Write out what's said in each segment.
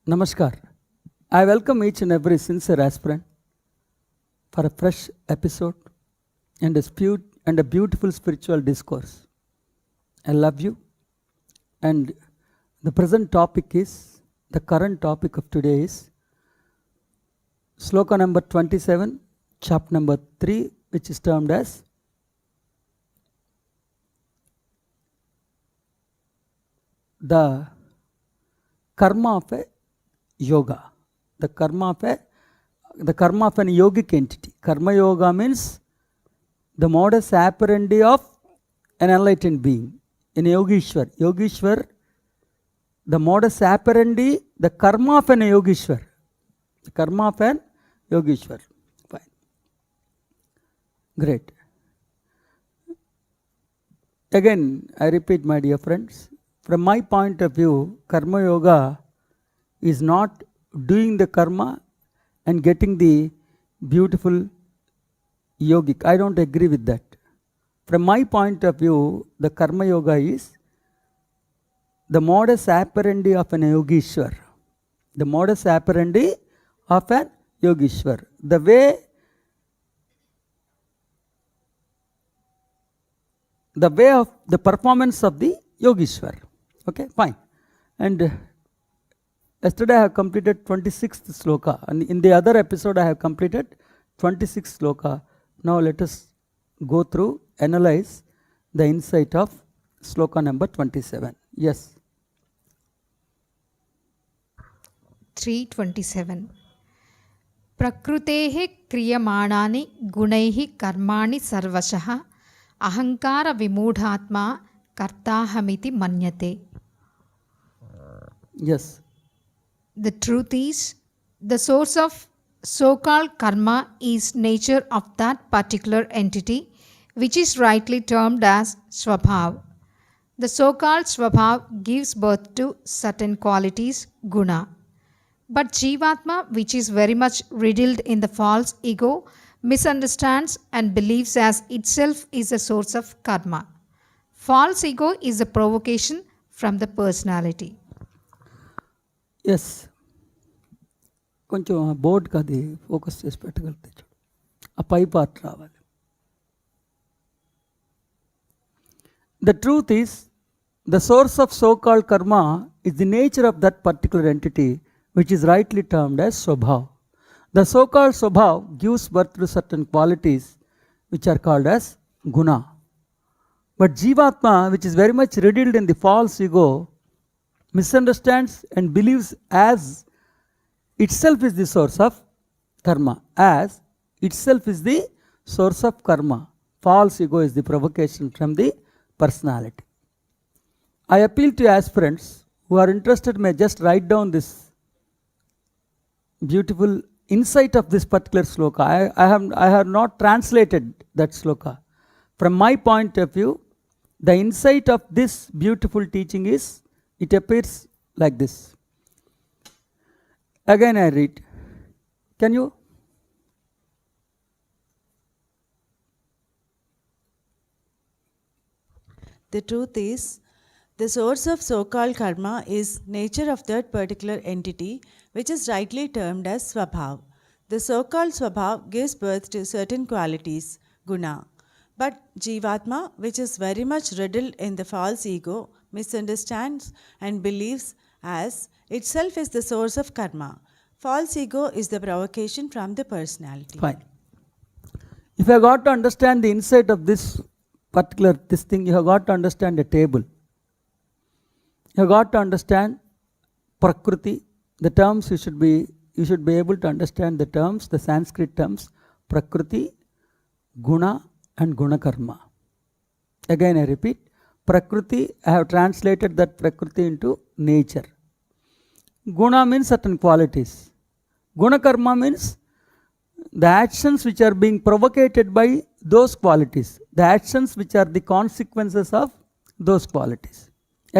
Namaskar. I welcome each and every sincere aspirant for a fresh episode and a beautiful spiritual discourse. I love you. And the present topic is, the current topic of today is Sloka number 27, chapter number 3, which is termed as the karma of a yoga. The karma of an yogic entity. Karmayoga means the modus operandi of an enlightened being. In Yogishwar, the modus operandi, the karma of an Yogishwar. The karma of an Yogishwar. Fine. Great. Again, I repeat, my dear friends, from my point of view, Karma Yoga is not doing the karma and getting the beautiful yogic. I don't agree with that. From my point of view, the Karma Yoga is the modus operandi of an Yogishwar. The modus operandi of an Yogishwar. The way of the performance of the Yogishwar. Okay, fine. And yesterday I have completed 26th sloka, and in the other episode I have completed 26th sloka. Now let us go through, analyze the insight of sloka number 27. Yes. 327. Prakrutehe kriyamanani gunaihi karmani sarvashaha ahankara vimudhatma kartahamiti manyate. Yes. The truth is, the source of so-called karma is nature of that particular entity, which is rightly termed as swabhav. The so-called swabhav gives birth to certain qualities, guna. But Jivatma, which is very much riddled in the false ego, misunderstands and believes as itself is the source of karma. False ego is a provocation from the personality. Yes. కొంచెం board కాది focus చేసి పెట్టగలిగితే చూడు, ఆ పై part రావాలి. The truth is, the source of so-called karma is the nature of that particular entity, which is rightly termed as swabhav. The so-called swabhav gives birth to certain qualities which are called as guna. But Jivatma, which is very much riddled in the false ego, misunderstands and believes as itself is the source of karma. As itself is the source of karma. False ego is the provocation from the personality. I appeal to aspirants who are interested may just write down this beautiful insight of this particular sloka. I have not translated that sloka. From my point of view, the insight of this beautiful teaching is, it appears like this. Again I read. Can you? The truth is, the source of so-called karma is nature of that particular entity, which is rightly termed as swabhav. The so-called swabhav gives birth to certain qualities, guna. But Jivatma, which is very much riddled in the false ego, misunderstands and believes as itself is the source of karma. False ego is the provocation from the personality. Fine. If you have got to understand the insight of this thing, you have got to understand a table. You have got to understand Prakriti. The terms you should be able to understand the terms, the Sanskrit terms, Prakriti, Guna and Guna Karma. Again I repeat, Prakriti, I have translated that Prakriti into nature. Guna means certain qualities. Guna Karma means the actions which are being provocated by those qualities, the actions which are the consequences of those qualities.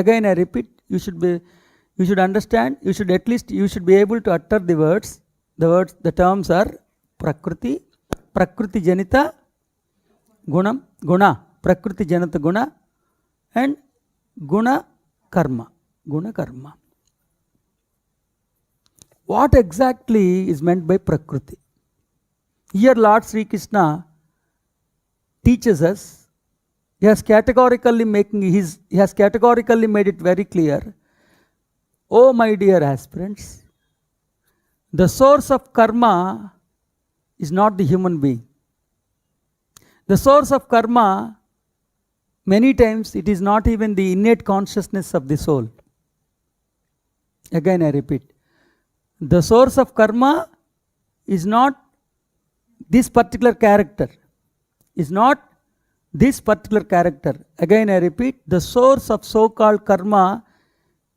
Again I repeat, you should understand, you should be able to utter the words. The terms are Prakriti, Prakriti Janita Gunam, Guna, Prakriti Janata Guna, and Guna Karma. Guna Karma. what exactly is meant by Prakriti? Here Lord Sri Krishna teaches us, he has categorically made it very clear. Oh my dear aspirants, the source of karma is not the human being. The source of karma, many times it is not even the innate consciousness of the soul. Again I repeat, the source of karma is not this particular character. Is not this particular character. Again I repeat, the source of so-called karma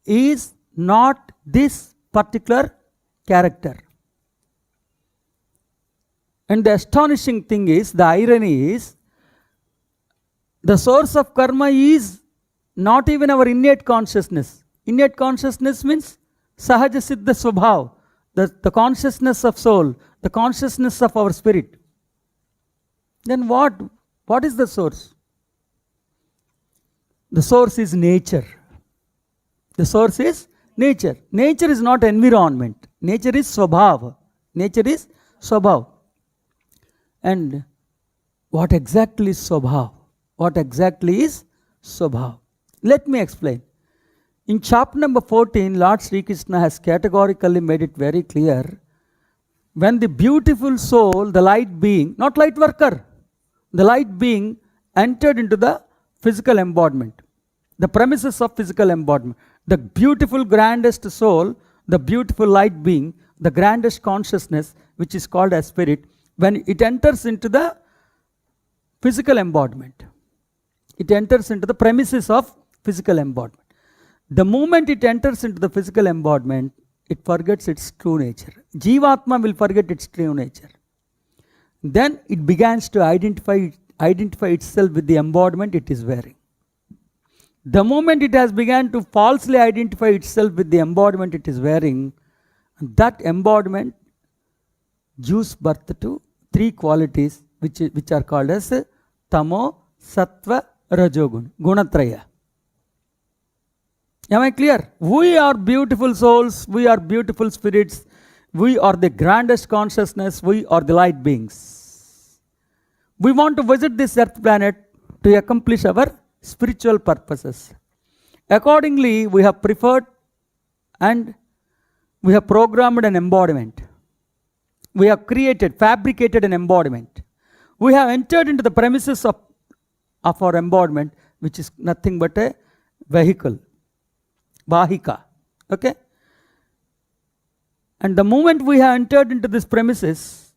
is not this particular character. And the astonishing thing is, the irony is, the source of karma is not even our innate consciousness. Innate consciousness means sahaja siddha swabhav, the consciousness of soul, the consciousness of our spirit. Then what is the source? The source is nature. The source is nature. Nature is not environment. Nature is swabhav. Nature is swabhav. And what exactly is swabhav? What exactly is swabhav? Let me explain. In chapter number 14, Lord Sri Krishna has categorically made it very clear. When the beautiful soul, the light being, not light worker, the light being entered into the physical embodiment, the premises of physical embodiment, the beautiful grandest soul, the beautiful light being, the grandest consciousness, which is called as spirit, when it enters into the physical embodiment, it enters into the premises of physical embodiment. The moment it enters into the physical embodiment, it forgets its true nature. Jivatma will forget its true nature. Then it begins to identify itself with the embodiment it is wearing. The moment it has begun to falsely identify itself with the embodiment it is wearing, that embodiment gives birth to three qualities which are called as tamo, sattva, rajogun, gunatraya. Am I clear? We are beautiful souls, we are beautiful spirits, we are the grandest consciousness, we are the light beings. We want to visit this earth planet to accomplish our spiritual purposes. Accordingly, we have preferred and we have programmed an embodiment. We have fabricated an embodiment. We have entered into the premises of our embodiment, which is nothing but a vehicle. Vahika. Okay? And the moment we have entered into this premises,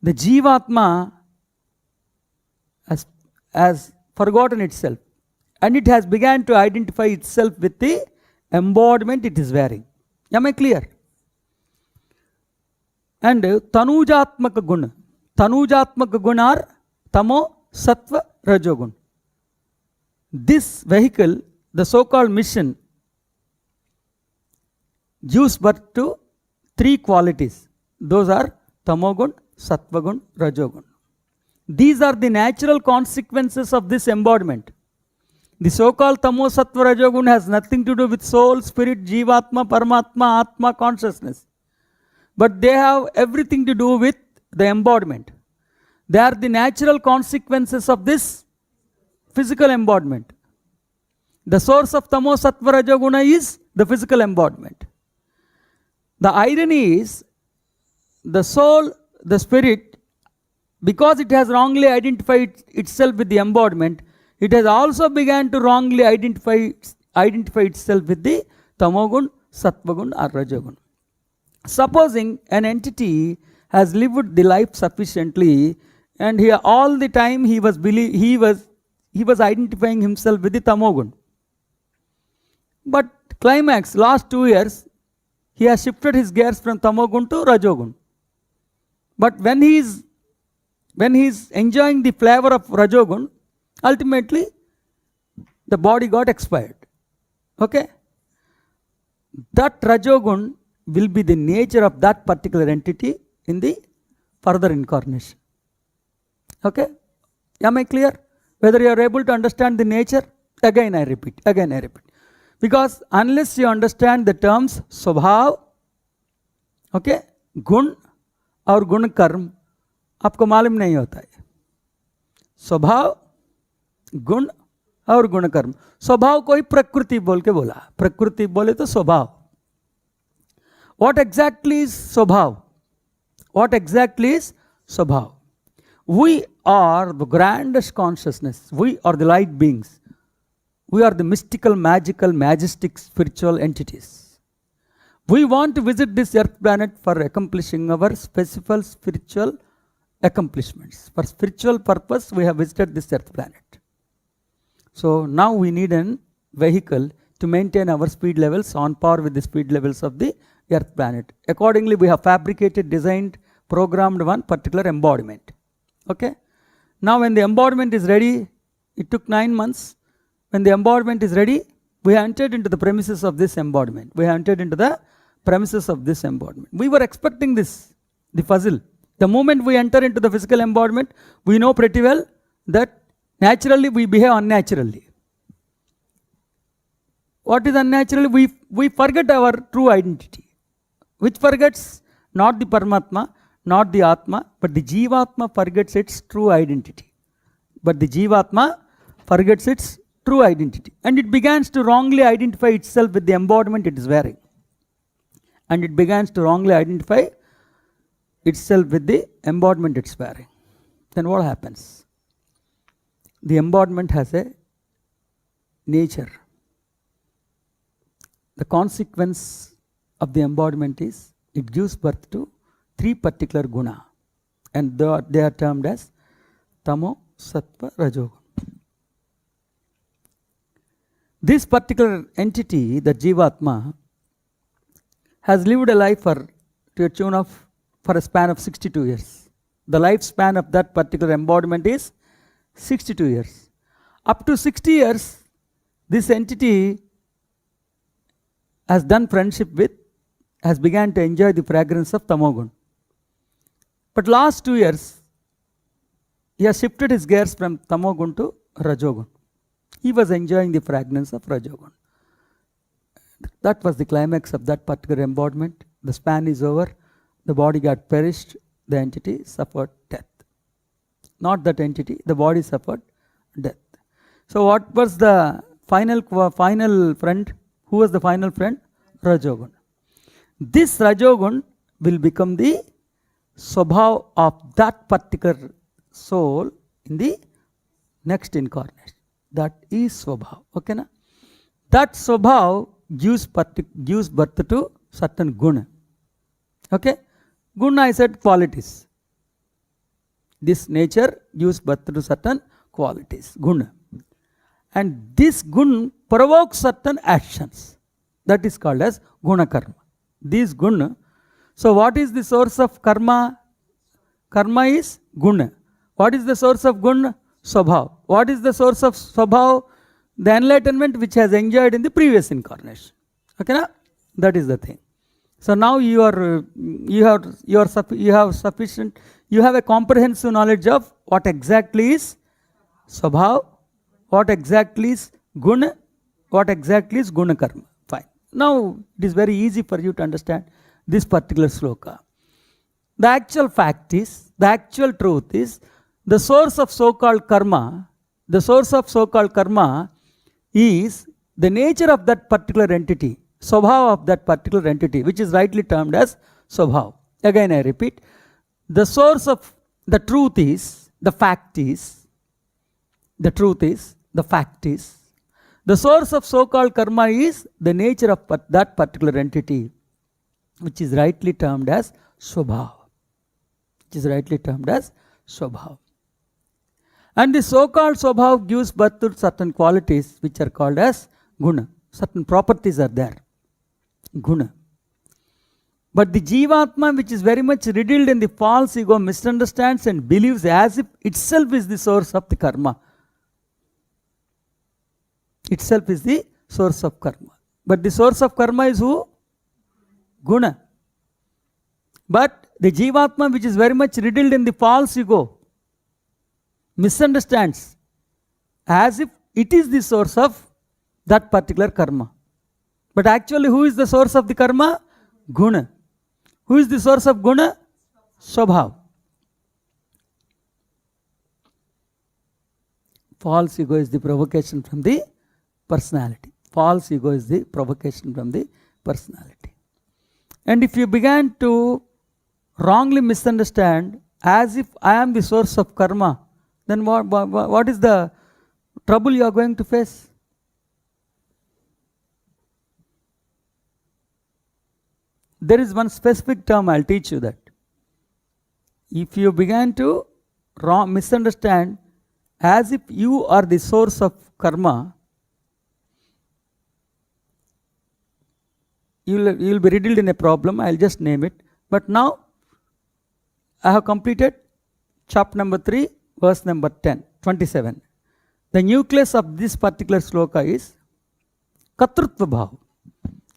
the Jivatma has forgotten itself and it has begun to identify itself with the embodiment it is wearing. Am I clear? And Tanujatmaka Guna. Tanujatmaka Guna are Tamo, Sattva, Rajogun. This vehicle, the so-called mission, gives birth to three qualities. Those are Tamogun, Sattvagun, Rajogun. These are the natural consequences of this embodiment. The so-called Tamo, Sattva, Rajogun has nothing to do with soul, spirit, Jivatma, Paramatma, Atma, consciousness. But they have everything to do with the embodiment. They are the natural consequences of this physical embodiment. The source of Tamo, Sattva, Rajoguna is the physical embodiment. The irony is, the soul, the spirit, because it has wrongly identified itself with the embodiment, it has also begun to wrongly identify itself with the Tamogun, Sattvagun or Rajogun. Supposing an entity has lived the life sufficiently and all the time he was identifying himself with the Tamogun. But climax, last 2 years, he has shifted his gears from Tamogun to Rajogun. But when he is enjoying the flavor of Rajogun, ultimately the body got expired. Okay? That Rajogun will be the nature of that particular entity in the further incarnation. Okay? Am I clear? Whether you are able to understand the nature? Again I repeat. Because unless you understand the terms स्वभाव, okay, गुण और गुण कर्म, आपको मालूम नहीं होता है. स्वभाव, गुण और गुण कर्म. स्वभाव कोई प्रकृति बोल के बोला, प्रकृति बोले तो स्वभाव. What exactly is स्वभाव? What exactly is स्वभाव? We are the grandest consciousness. We are the light beings. We are the mystical, magical, majestic, spiritual entities. We want to visit this earth planet for accomplishing our specific spiritual accomplishments. For spiritual purpose, we have visited this earth planet. So now we need a vehicle to maintain our speed levels on par with the speed levels of the earth planet. Accordingly, we have fabricated, designed, programmed one particular embodiment. Okay. Now when the embodiment is ready, it took 9 months. When the embodiment is ready, we entered into the premises of this embodiment. We entered into the premises of this embodiment. We were expecting this, the puzzle. The moment we enter into the physical embodiment, we know pretty well that naturally we behave unnaturally. What is unnaturally? We forget our true identity. Which forgets? Not the Paramatma, not the Atma, but the Jivatma forgets its true identity. But the Jivatma forgets its true identity. And it begins to wrongly identify itself with the embodiment it is wearing. And it begins to wrongly identify itself with the embodiment it's wearing. Then what happens? The embodiment has a nature. The consequence of the embodiment is it gives birth to 3 particular guna, and they are termed as tamo, sattva, rajogun. This particular entity, the Jivatma, has lived a life to a tune of, for a span of 62 years. The lifespan of that particular embodiment is 62 years. Up to 60 years, this entity has done friendship with, has begun to enjoy the fragrance of Tamogun. But last 2 years, he has shifted his gears from Tamogun to Rajogun. He was enjoying the fragrance of Rajogun. That was the climax of that particular embodiment. The span is over. The body got perished. The entity suffered death. Not that entity, the body suffered death. So what was the final friend? Who was the final friend? Rajogun. This Rajogun will become the Swabhav of that particular soul in the next incarnation. That is Swabhav. Okay, na? That Swabhav gives birth to certain guna. Okay? Guna, I said qualities. This nature gives birth to certain qualities, guna. And this gun provokes certain actions. That is called as guna karma. These guna. So what is the source of karma? Karma is guna. What is the source of guna? Swabhav. What is the source of swabhav? The enlightenment which has enjoyed in the previous incarnation. Okay, na? That is the thing. So now you have a comprehensive knowledge of what exactly is swabhav, what exactly is guna, what exactly is guna karma. Fine. Now it is very easy for you to understand this particular sloka. The actual fact is, the actual truth is, the source of so-called karma, is the nature of that particular entity, swabhav of that particular entity, which is rightly termed as swabhav. Again I repeat, the source of the truth is, the fact is, the truth is, the fact is, the source of so-called karma is the nature of that particular entity, which is rightly termed as swabhav. Which is rightly termed as swabhav. And the so-called swabhav gives birth to certain qualities which are called as guna. Certain properties are there. Guna. But the Jivatma, which is very much riddled in the false ego, misunderstands and believes as if itself is the source of the karma. Itself is the source of karma. But the source of karma is who? Guna. But the Jivatma, which is very much riddled in the false ego, misunderstands as if it is the source of that particular karma. But actually, who is the source of the karma? Guna. Who is the source of guna? Swabhav. False ego is the provocation from the personality. False ego is the provocation from the personality. And if you began to wrongly misunderstand as if I am the source of karma, then what is the trouble you are going to face? There is one specific term, I'll teach you that. If you began to misunderstand as if you are the source of karma, you will be riddled in a problem. I'll just name it. But now, I have completed chapter number 3, verse number 27. The nucleus of this particular sloka is Katrutva Bhav.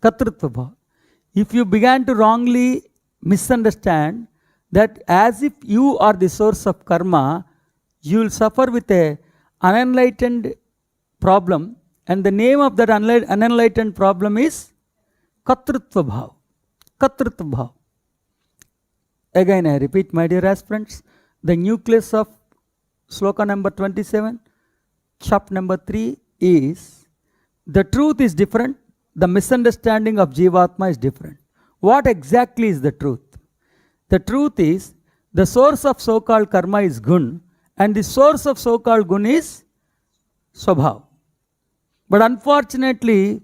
Katrutva Bhav. If you began to wrongly misunderstand that as if you are the source of karma, you will suffer with a unenlightened problem, and the name of that unenlightened problem is Katrutva Bhav. Katrutva Bhav. Again I repeat, my dear aspirants, the nucleus of sloka number 27, chapter number 3 is the truth is different, the misunderstanding of Jivatma is different. What exactly is the truth? The truth is the source of so-called karma is gun, and the source of so-called gun is swabhav. But unfortunately,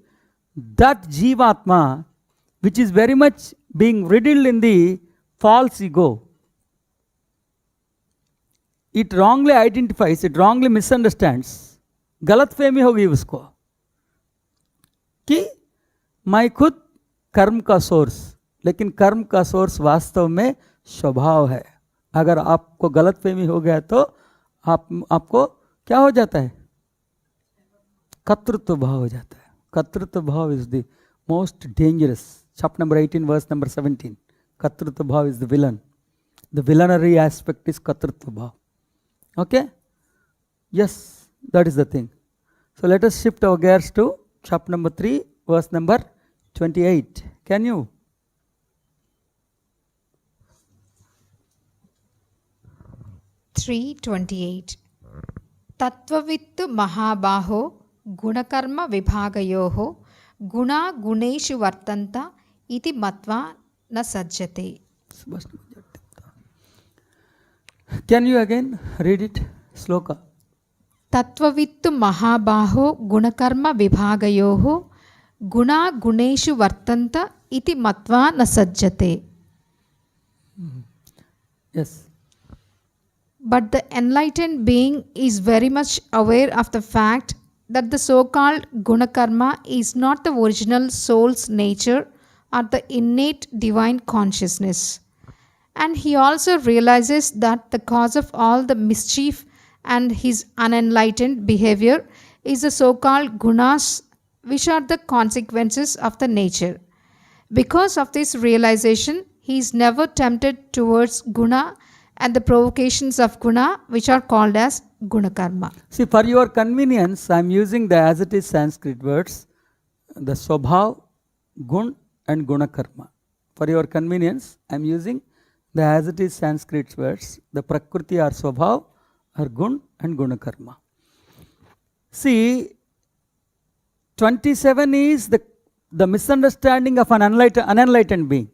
that Jivatma, which is very much being riddled in the false ego, it wrongly identifies, it wrongly misunderstands. गलतफहमी होगी उसको कि मैं खुद कर्म का source, लेकिन कर्म का सोर्स वास्तव में स्वभाव है. अगर आपको गलतफहमी हो गया तो आपको क्या हो जाता है? कर्तृत्व भाव हो जाता है. कर्तृत्व भाव is the most dangerous. Chapter number 18 verse number 17. कर्तृत्व भाव is the villain. The villainary aspect is Katrutva Bhav. Okay? Yes, that is the thing. So let us shift our gears to chapter number 3, verse number 28. Can you? तत्त्ववित्तु महाबाहो गुणकर्म विभागयोः गुणा गुणेषु वर्तन्त इति मत्वा न सज्जते. Can you again read it? Sloka. तत्त्ववित्तु महाबाहो गुणकर्म विभागयोः गुणा गुणेषु वर्तन्त इति मत्वा न सज्जते. Yes. But the enlightened being is very much aware of the fact that the so-called gunakarma is not the original soul's nature or the innate divine consciousness. And he also realizes that the cause of all the mischief and his unenlightened behavior is the so-called gunas, which are the consequences of the nature. Because of this realization, he is never tempted towards guna and the provocations of guna, which are called as gunakarma. See, for your convenience, I am using the as it is Sanskrit words, the swabhav, gun and gunakarma. For your convenience, I am using the as it is Sanskrit words, the prakriti or swabhav or gun and gunakarma. See, 27 is the misunderstanding of an unenlightened being.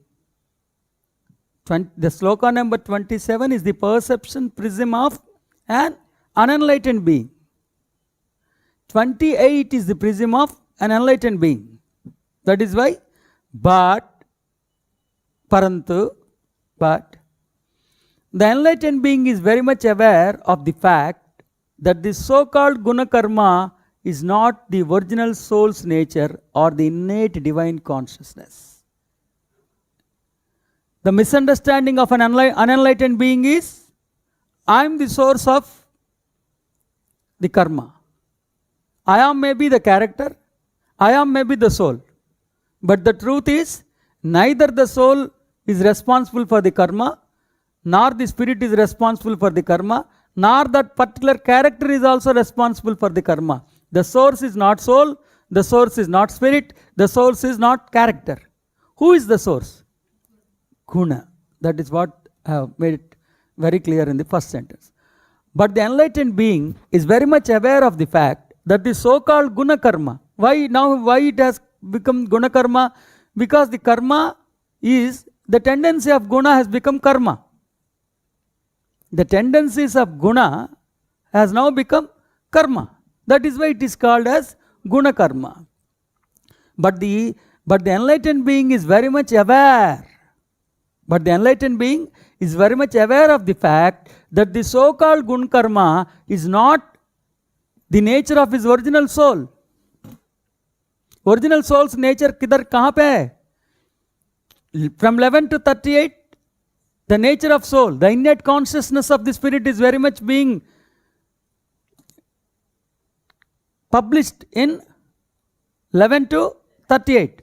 The sloka number 27 is the perception prism of an unenlightened being. 28 is the prism of an enlightened being. That is why, but the enlightened being is very much aware of the fact that the so-called guna karma is not the original soul's nature or the innate divine consciousness. The misunderstanding of an unenlightened being is, I am the source of the karma. I am maybe the character, I am maybe the soul. But the truth is, neither the soul is responsible for the karma, nor the spirit is responsible for the karma, nor that particular character is also responsible for the karma. The source is not soul, The source is not spirit. The source is not character. Who is the source? Guna. That is what I have made it very clear in the first sentence. But the enlightened being is very much aware of the fact that the so-called guna karma. Why it has become guna karma? Because the karma is, the tendency of guna has become karma. The tendencies of guna has now become karma. That is why it is called as guna karma. But the enlightened being is very much aware. But the enlightened being is very much aware of the fact that the so-called guna karma is not the nature of his original soul. Original soul's nature kidhar kahan pe hai? From 11 to 38, the nature of soul, the innate consciousness of the spirit is very much being published in 11 to 38.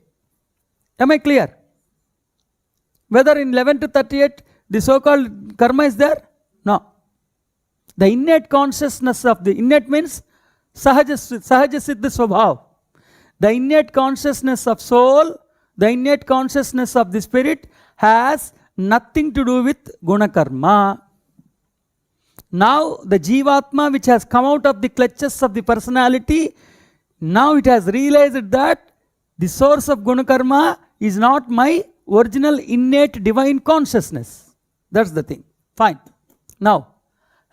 Am I clear? Whether in 11 to 38 the so-called karma is there? No. The innate consciousness of the innate means sahaja siddha swabhav. The innate consciousness of soul, the innate consciousness of the spirit has nothing to do with guna karma. Now the jivatma which has come out of the clutches of the personality, now it has realized that the source of guna karma is not my original innate divine consciousness. That's the thing. Fine. Now,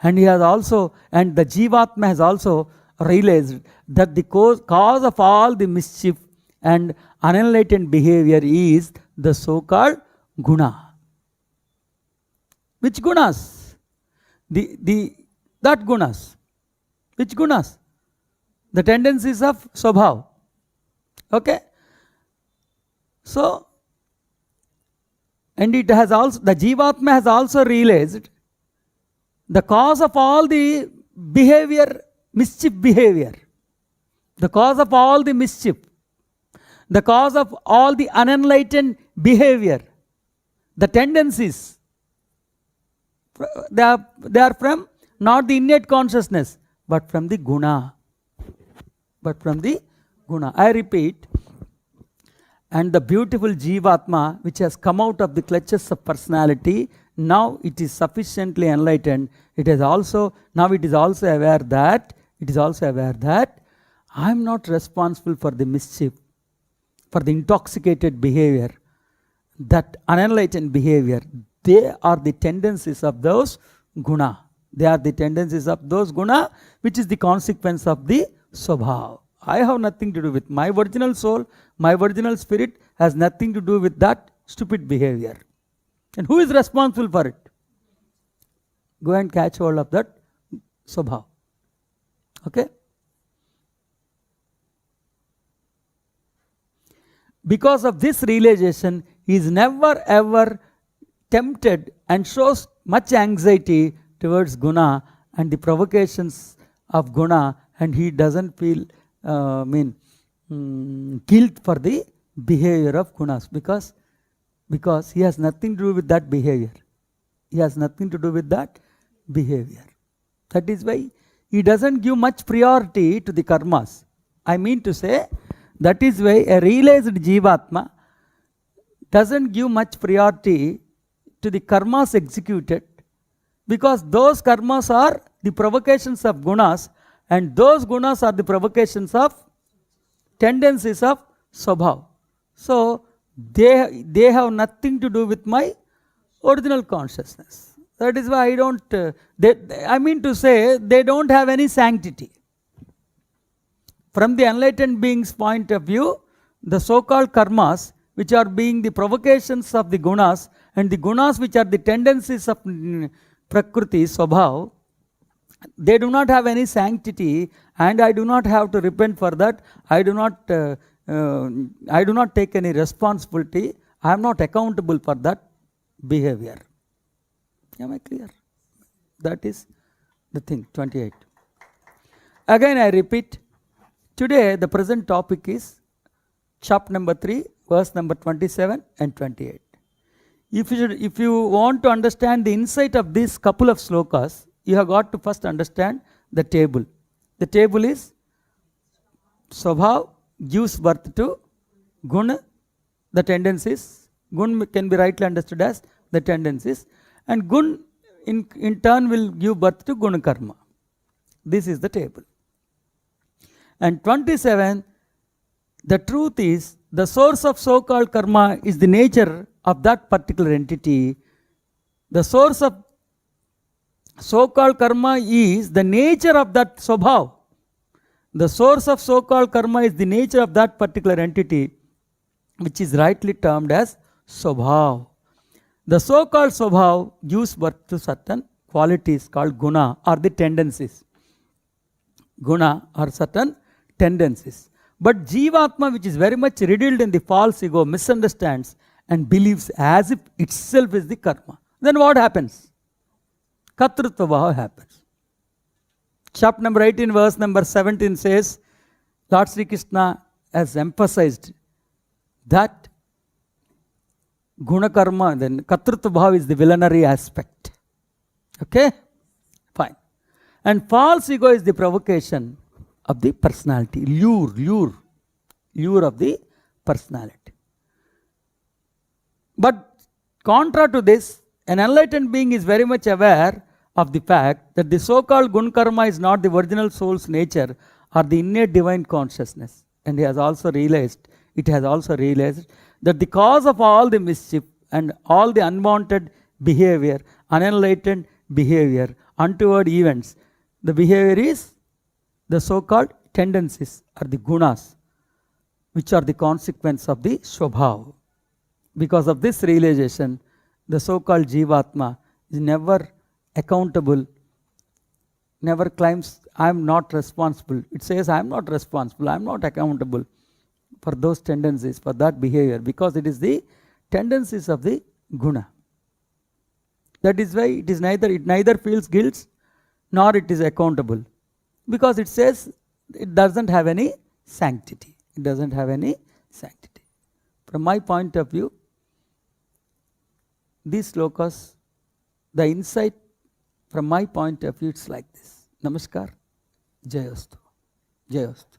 and the jivatma has also realized that the cause of all the mischief and unenlightened behavior is the so-called guna. Which gunas? That gunas. Which gunas? The tendencies of swabhav. Okay? So, and it has also, the jivatma has also realized the cause of all the behavior, mischief behavior, the cause of all the mischief, the cause of all the unenlightened behavior, the tendencies, they are from not the innate consciousness, but from the guna. But from the guna. I repeat, and the beautiful jivatma which has come out of the clutches of personality, now it is sufficiently enlightened. It is also aware that I am not responsible for the mischief, for the intoxicated behavior, that unenlightened behavior. They are the tendencies of those guna. They are the tendencies of those guna, which is the consequence of the swabhav. I have nothing to do with my original soul, my original spirit has nothing to do with that stupid behavior. And who is responsible for it? Go and catch hold of that swabhav. Okay? Because of this realization, he is never ever tempted and shows much anxiety towards guna and the provocations of guna, and he doesn't feel guilt for the behavior of gunas because he has nothing to do with that behavior. He has nothing to do with that behavior. That is why he doesn't give much priority to the karmas. I mean to say, that is why a realized jivatma doesn't give much priority to the karmas executed, because those karmas are the provocations of gunas, and those gunas are the provocations of tendencies of swabhav. So they have nothing to do with my original consciousness. That is why I don't, I mean to say, they don't have any sanctity. From the enlightened being's point of view, the so-called karmas, which are being the provocations of the gunas, and the gunas which are the tendencies of prakriti, swabhav, they do not have any sanctity, and I do not have to repent for that. I do not take any responsibility. I am not accountable for that behavior. Am I clear? That is the thing. 28. Again I repeat, today the present topic is chapter number 3, verse number 27 and 28. If you want to understand the insight of these couple of slokas, you have got to first understand the table. The table is swabhav, gives birth to guna, the tendencies. Gun can be rightly understood as the tendencies, and gun in turn will give birth to guna karma. This is the table. And 27, the truth is the source of so-called karma is the nature of that particular entity. The source of so-called karma is the nature of that swabhav. The source of so-called karma is the nature of that particular entity, which is rightly termed as swabhav. The so-called swabhav gives birth to certain qualities called guna or the tendencies. Guna or certain tendencies. But Jivatma, which is very much riddled in the false ego, misunderstands and believes as if itself is the karma. Then what happens? Katrutva bhava happens. Chapter number 18, verse number 17 says, Lord Sri Krishna has emphasized that guna karma, then katrutva bhava is the villainary aspect. Okay? Fine. And false ego is the provocation of the personality, lure of the personality. But contra to this, an enlightened being is very much aware of the fact that the so-called gun karma is not the original soul's nature or the innate divine consciousness. And he has also realized that the cause of all the mischief and all the unwanted behavior, unenlightened behavior, untoward events, the behavior is the so-called tendencies or the gunas, which are the consequence of the swabhav. Because of this realization, the so-called Jivatma is never accountable, never claims, I am not responsible. It says, I am not responsible, I am not accountable for those tendencies, for that behavior, because it is the tendencies of the guna. That is why it neither feels guilt nor it is accountable, because it says it doesn't have any sanctity. It doesn't have any sanctity. From my point of view, these slokas, the insight from my point of view, it's like this. Namaskar, Jayastu, Jayastu.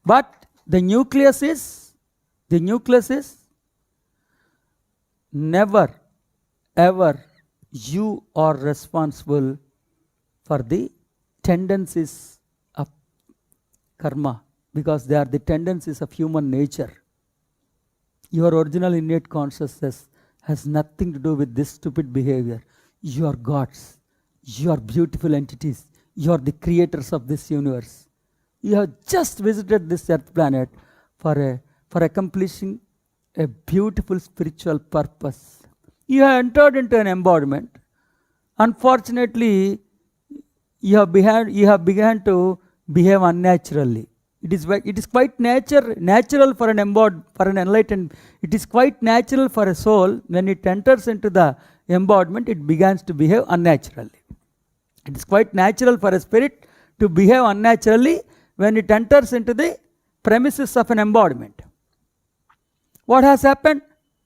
But the nucleus is never, ever you are responsible for the tendencies of karma, because they are the tendencies of human nature. Your original innate consciousness has nothing to do with this stupid behavior. You are gods. You are beautiful entities. You are the creators of this universe. You have just visited this earth planet for accomplishing a beautiful spiritual purpose. You have entered into an embodiment. Unfortunately, you have begun to behave unnaturally. It is quite natural for an enlightened. It is quite natural for a soul, when it enters into the embodiment, it begins to behave unnaturally. It is quite natural for a spirit to behave unnaturally when it enters into the premises of an embodiment. What has happened?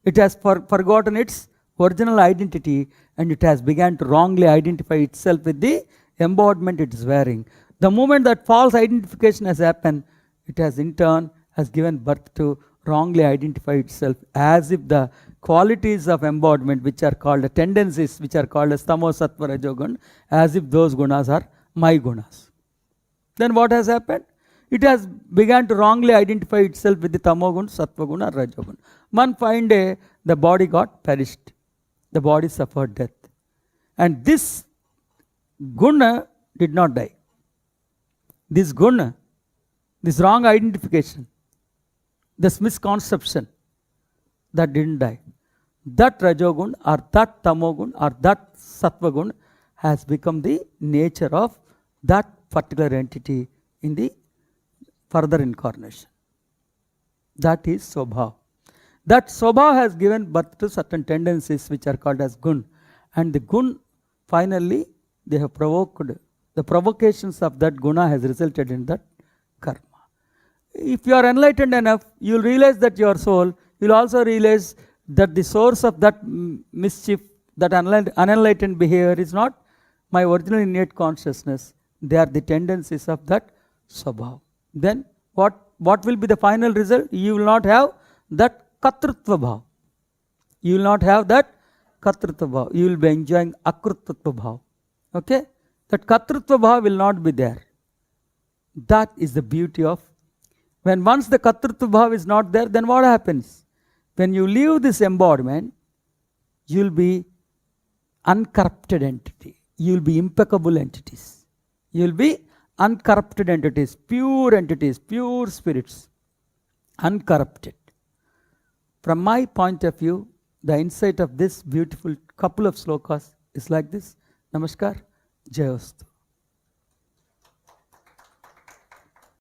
It has forgotten its original identity, and it has begun to wrongly identify itself with the embodiment it is wearing. The moment that false identification has happened, it has in turn given birth to wrongly identify itself as if the qualities of embodiment, which are called the tendencies, which are called as tamo, sattva, rajogun, as if those gunas are my gunas. Then what has happened? It has begun to wrongly identify itself with the tamogun, sattvagun or rajogun. One fine day, the body got perished. The body suffered death. And this guna did not die. This guna, this wrong identification, this misconception, that didn't die. That rajogun or that tamogun or that sattvagun has become the nature of that particular entity in the further incarnation. That is swabhav. That swabhav has given birth to certain tendencies which are called as gun. And the gun, finally, they have provoked. The provocations of that guna has resulted in that karma. If you are enlightened enough, you will realize that your soul, you will also realize that the source of that mischief, that unenlightened behavior is not my original innate consciousness. They are the tendencies of that swabhav. Then what what will be the final result? You will not have that katrutva bhav. You will not have that katrutva bhav. You will be enjoying akrutva bhav. Okay? That katrutva bhav will not be there. That is the beauty of, when once the katrutva bhav is not there, then what happens? When you leave this embodiment, you will be uncorrupted entity. You will be impeccable entities. You will be uncorrupted entities, pure spirits, uncorrupted. From my point of view, the insight of this beautiful couple of slokas is like this. Namaskar, Jayostu.